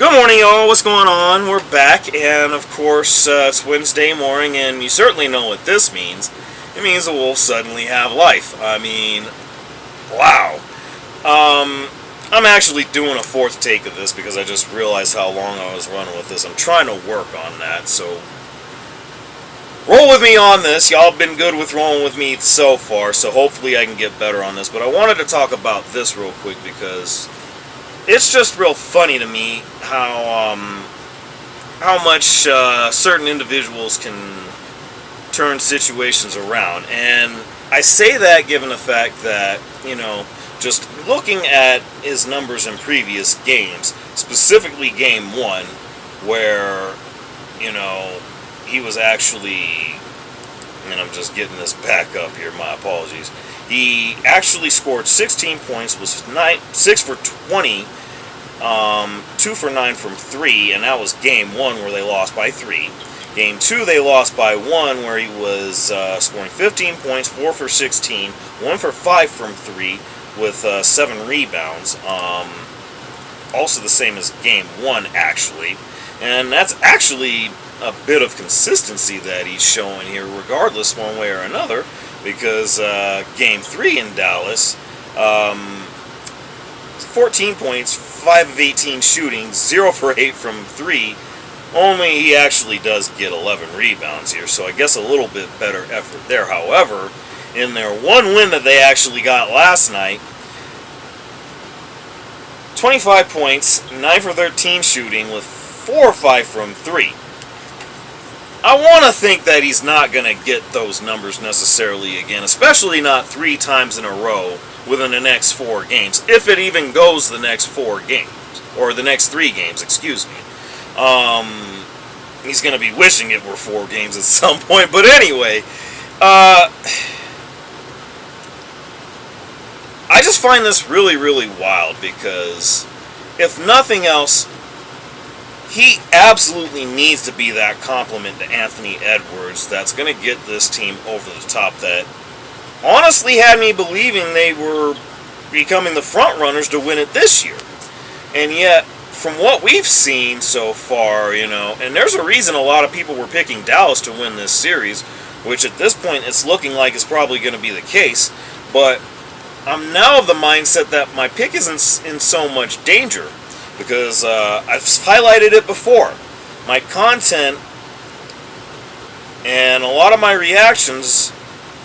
Good morning, y'all. What's going on? We're back, and of course, it's Wednesday morning, and you certainly know what this means. It means the Wolves suddenly have life. I mean, wow. I'm actually doing a fourth take of this because I just realized how long I was running with this. I'm trying to work on that, so roll with me on this. Y'all have been good with rolling with me so far, so hopefully I can get better on this. But I wanted to talk about this real quick because it's just real funny to me how much certain individuals can turn situations around. And I say that given the fact that, just looking at his numbers in previous games, specifically game one, where, he was actually, and I'm just getting this back up here, my apologies. He actually scored 16 points, was 6 for 20, 2 for 9 from 3, and that was game 1 where they lost by 3. Game 2 they lost by 1 where he was scoring 15 points, 4 for 16, 1 for 5 from 3 with 7 rebounds. Also the same as game 1 actually. And that's actually a bit of consistency that he's showing here regardless one way or another, because game 3 in Dallas, 14 points, 5 of 18 shooting, 0 for 8 from 3. Only he actually does get 11 rebounds here, so I guess a little bit better effort there. However, in their one win that they actually got last night, 25 points, 9 for 13 shooting with 4 or 5 from 3. I want to think that he's not going to get those numbers necessarily again, especially not 3 times in a row within the next 4 games, if it even goes the next 4 games, or the next 3 games, excuse me. He's going to be wishing it were 4 games at some point, but anyway, I just find this really, really wild because, if nothing else, he absolutely needs to be that compliment to Anthony Edwards that's going to get this team over the top, that honestly had me believing they were becoming the front runners to win it this year. And yet, from what we've seen so far, and there's a reason a lot of people were picking Dallas to win this series, which at this point it's looking like it's probably going to be the case, but I'm now of the mindset that my pick isn't in so much danger, because I've highlighted it before. My content and a lot of my reactions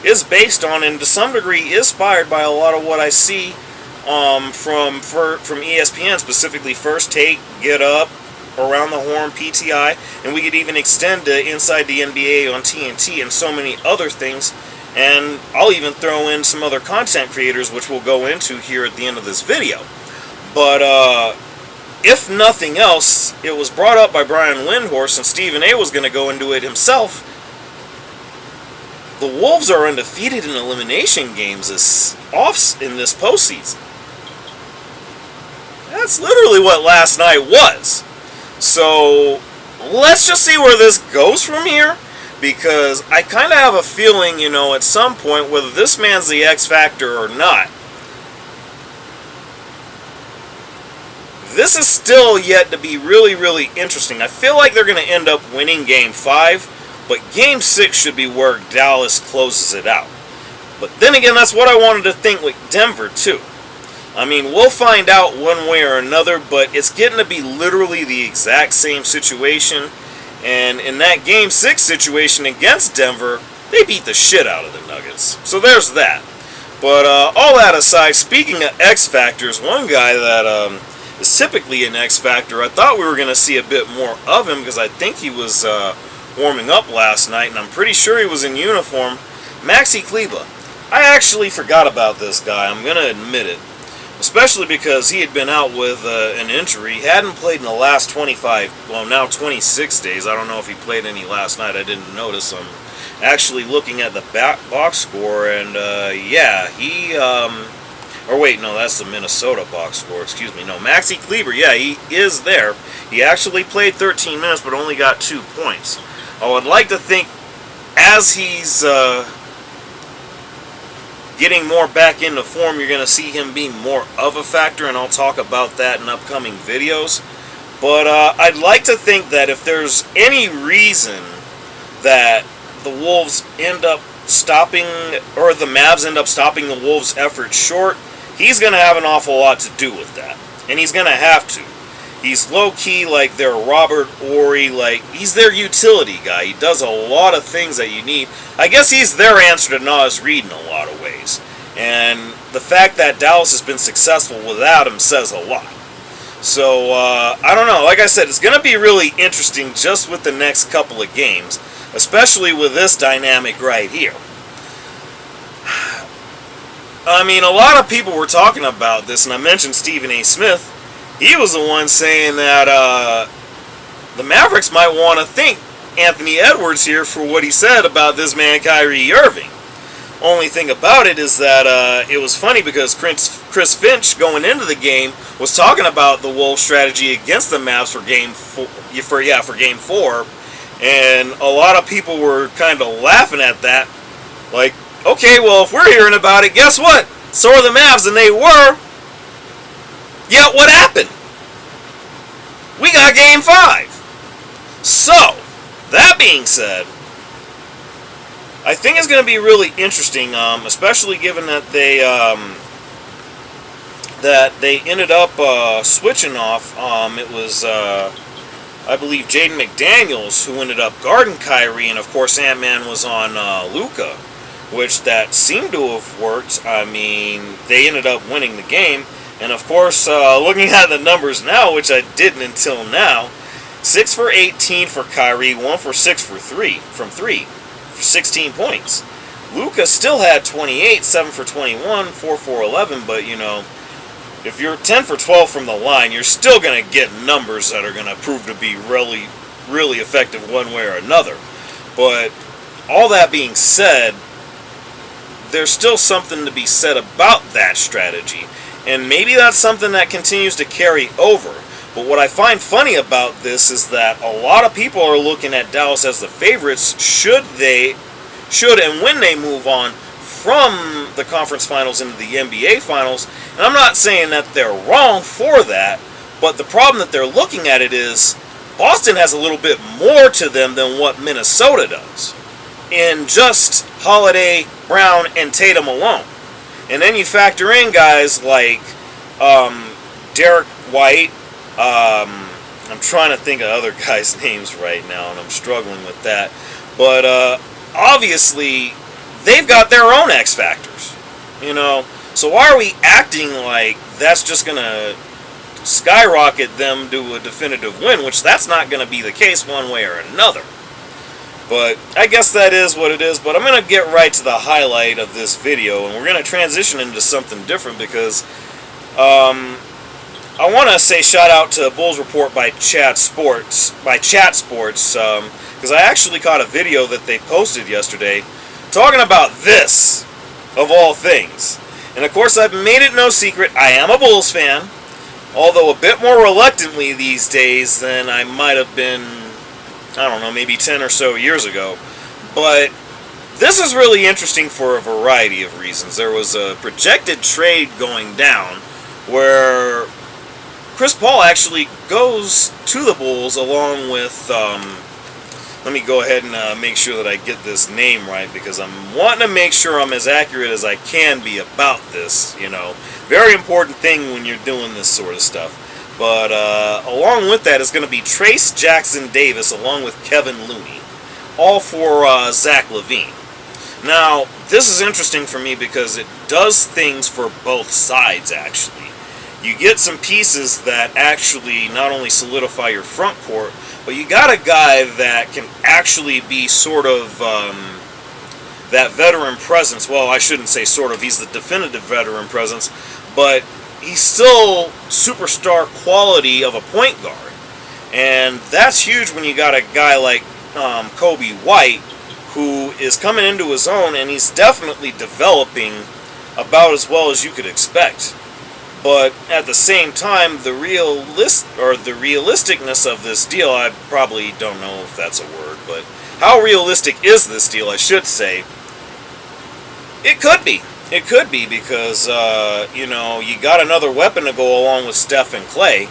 is based on, and to some degree inspired by, a lot of what I see from ESPN, specifically First Take, Get Up, Around the Horn, PTI, and we could even extend to Inside the NBA on TNT and so many other things. And I'll even throw in some other content creators, which we'll go into here at the end of this video. But if nothing else, it was brought up by Brian Windhorst, and Stephen A. was going to go into it himself. The Wolves are undefeated in elimination games in this postseason. That's literally what last night was. So let's just see where this goes from here, because I kind of have a feeling, at some point, whether this man's the X factor or not, this is still yet to be really, really interesting. I feel like they're going to end up winning Game 5, but Game 6 should be where Dallas closes it out. But then again, that's what I wanted to think with Denver, too. I mean, we'll find out one way or another, but it's getting to be literally the exact same situation. And in that Game 6 situation against Denver, they beat the shit out of the Nuggets. So there's that. But all that aside, speaking of X Factors, one guy that is typically an X Factor, I thought we were going to see a bit more of him because I think he was warming up last night, and I'm pretty sure he was in uniform. Maxi Kleber. I actually forgot about this guy, I'm going to admit it. Especially because he had been out with an injury. He hadn't played in the last 25, well now 26 days. I don't know if he played any last night. I didn't notice. I'm actually looking at the box score, and yeah, he, or wait, no, that's the Minnesota box score, excuse me. No, Maxi Kleber, yeah, he is there. He actually played 13 minutes, but only got 2 points. I would like to think as he's getting more back into form, you're going to see him being more of a factor, and I'll talk about that in upcoming videos. But I'd like to think that if there's any reason that the Wolves end up stopping, or the Mavs end up stopping the Wolves' efforts short, he's going to have an awful lot to do with that. And he's going to have to. He's low-key like their Robert Horry, like, he's their utility guy. He does a lot of things that you need. I guess he's their answer to Naz Reid in a lot of ways. And the fact that Dallas has been successful without him says a lot. So, I don't know. Like I said, it's going to be really interesting just with the next couple of games, especially with this dynamic right here. I mean, a lot of people were talking about this, and I mentioned Stephen A. Smith. He was the one saying that the Mavericks might want to thank Anthony Edwards here for what he said about this man Kyrie Irving. Only thing about it is that it was funny because Chris Finch going into the game was talking about the Wolves' strategy against the Mavs for Game 4, and a lot of people were kind of laughing at that. Like, okay, well, if we're hearing about it, guess what? So are the Mavs, and they were. Yet what happened? We got Game 5. So, that being said, I think it's going to be really interesting, especially given that they ended up switching off. It was, I believe, Jaden McDaniels who ended up guarding Kyrie, and of course Ant-Man was on Luka, which that seemed to have worked. I mean, they ended up winning the game. And of course, looking at the numbers now, which I didn't until now, 6 for 18 for Kyrie, 1 for 6 from 3, for 16 points. Luka still had 28, 7 for 21, 4 for 11, but you know, if you're 10 for 12 from the line, you're still going to get numbers that are going to prove to be really, really effective one way or another. But all that being said, there's still something to be said about that strategy. And maybe that's something that continues to carry over. But what I find funny about this is that a lot of people are looking at Dallas as the favorites should and when they move on from the conference finals into the NBA finals. And I'm not saying that they're wrong for that, but the problem that they're looking at it is Boston has a little bit more to them than what Minnesota does in just Holiday, Brown, and Tatum alone. And then you factor in guys like Derek White. I'm trying to think of other guys' names right now, and I'm struggling with that. But obviously, they've got their own X factors, you know. So why are we acting like that's just going to skyrocket them to a definitive win, which that's not going to be the case one way or another. But I guess that is what it is. But I'm going to get right to the highlight of this video, and we're going to transition into something different because I want to say shout out to Bulls Report by Chat Sports, because I actually caught a video that they posted yesterday talking about this, of all things. And of course, I've made it no secret, I am a Bulls fan, although a bit more reluctantly these days than I might have been, I don't know, maybe 10 or so years ago. But this is really interesting for a variety of reasons. There was a projected trade going down where Chris Paul actually goes to the Bulls along with, let me go ahead and make sure that I get this name right, because I'm wanting to make sure I'm as accurate as I can be about this, you know. Very important thing when you're doing this sort of stuff. But along with that is going to be Trace Jackson Davis along with Kevin Looney, all for Zach LaVine. Now, this is interesting for me because it does things for both sides, actually. You get some pieces that actually not only solidify your front court, but you got a guy that can actually be sort of that veteran presence. Well, I shouldn't say sort of. He's the definitive veteran presence, but he's still superstar quality of a point guard. And that's huge when you got a guy like Kobe White, who is coming into his own, and he's definitely developing about as well as you could expect. But at the same time, the realisticness of this deal, I probably don't know if that's a word, but how realistic is this deal, I should say? It could be. It could be because, you know, you got another weapon to go along with Steph and Clay.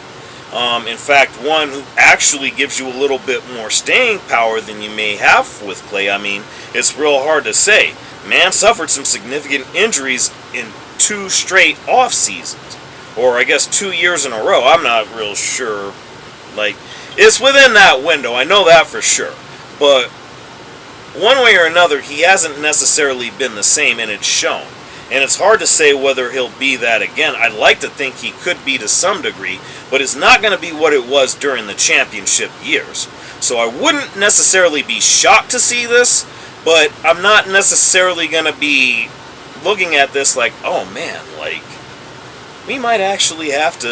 In fact, one who actually gives you a little bit more staying power than you may have with Clay. I mean, it's real hard to say. Man suffered some significant injuries in 2 straight off seasons, or I guess 2 years in a row. I'm not real sure. Like, it's within that window. I know that for sure. But one way or another, he hasn't necessarily been the same, and it's shown. And it's hard to say whether he'll be that again. I'd like to think he could be to some degree, but it's not going to be what it was during the championship years. So I wouldn't necessarily be shocked to see this, but I'm not necessarily going to be looking at this like, oh man, like, we might actually have to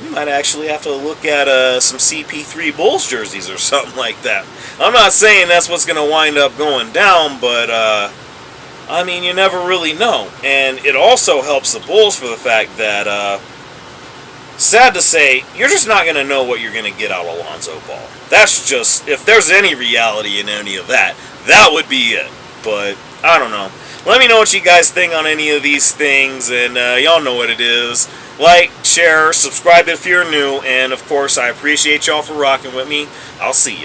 look at some CP3 Bulls jerseys or something like that. I'm not saying that's what's going to wind up going down, but I mean, you never really know. And it also helps the Bulls for the fact that, sad to say, you're just not going to know what you're going to get out of Lonzo Ball. That's just, if there's any reality in any of that, that would be it. But, I don't know. Let me know what you guys think on any of these things, and y'all know what it is. Like, share, subscribe if you're new, and of course, I appreciate y'all for rocking with me. I'll see you.